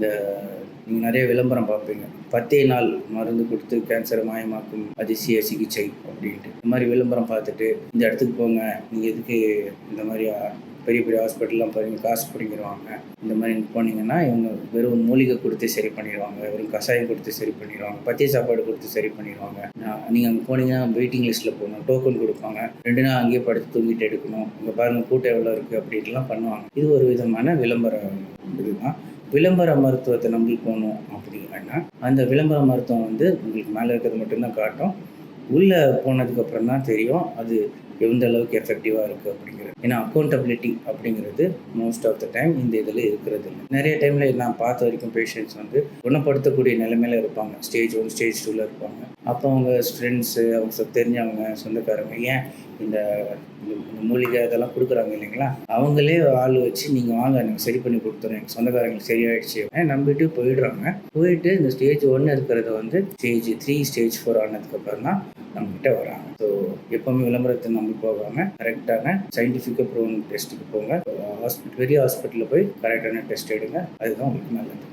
இந்த நீங்கள் நிறைய விளம்பரம் பார்ப்பீங்க. 10 நாள் மருந்து கொடுத்து கேன்சரை மாயமாக்கும் அதிசய சிகிச்சை அப்படின்ட்டு. இந்த மாதிரி விளம்பரம் பார்த்துட்டு இந்த இடத்துக்கு போங்க, நீங்கள் எதுக்கு இந்த மாதிரி பெரிய பெரிய ஹாஸ்பிட்டல்லாம் போகிறீங்க, காசு பிடிங்கிடுவாங்க. இந்த மாதிரி போனீங்கன்னா இவங்க வெறும் மூலிகை கொடுத்து சரி பண்ணிடுவாங்க, வெறும் கஷாயம் கொடுத்து சரி பண்ணிடுவாங்க, பத்திய சாப்பாடு கொடுத்து சரி பண்ணிடுவாங்க. நீங்கள் அங்கே போனீங்கன்னா வெயிட்டிங் லிஸ்ட்டில் போகணும், டோக்கன் கொடுப்பாங்க, 2 நாள் அங்கேயே படுத்து தூங்கிட்டு எடுக்கணும், இங்கே பாருங்கள் கூட்டம் எவ்வளோ இருக்குது அப்படின்ட்டுலாம் பண்ணுவாங்க. இது ஒரு விதமான விளம்பரம். இதுதான் விளம்பர மருத்துவத்தை நம்பி போகணும் அப்படின்னா அந்த விளம்பர மருத்துவம் உங்களுக்கு மேலே இருக்கிறது மட்டும்தான் காட்டும். உள்ளே போனதுக்கப்புறம் தான் தெரியும் அது எந்த அளவுக்கு எஃபெக்டிவாக இருக்குது அப்படிங்கிறது. ஏன்னா அக்கௌண்டபிலிட்டி அப்படிங்கிறது மோஸ்ட் ஆஃப் த டைம் இந்த இதில் இருக்கிறது இல்லை. நிறைய டைமில் நான் பார்த்த வரைக்கும் பேஷண்ட்ஸ் குணப்படுத்தக்கூடிய நிலைமையில இருப்பாங்க, ஸ்டேஜ் 1 ஸ்டேஜ் 2ல் இருப்பாங்க. அப்போ அவங்க ஃப்ரெண்ட்ஸு, அவங்க தெரிஞ்சவங்க, சொந்தக்காரங்க ஏன் இந்த மூலிகை இதெல்லாம் கொடுக்குறாங்க இல்லைங்களா, அவங்களே ஆள் வச்சு நீங்கள் வாங்க எனக்கு சரி பண்ணி கொடுத்துறேன், எங்கள் சொந்தக்காரங்களுக்கு சரியாயிடுச்சு நம்பிட்டு போயிடுறாங்க. போயிட்டு இந்த ஸ்டேஜ் 1 இருக்கிறத ஸ்டேஜ் 3 ஸ்டேஜ் 4 ஆனதுக்கப்புறம் தான் நம்மகிட்ட வராங்க. ஸோ எப்போவுமே விளம்பரத்தை நம்பி போகாமல் கரெக்டான சயின்டிஃபிக்காக ப்ரூவன் டெஸ்ட்டுக்கு போங்க. பெரிய ஹாஸ்பிட்டலில் போய் கரெக்டான டெஸ்ட் எடுங்க, அதுதான் உங்களுக்கு நல்லது.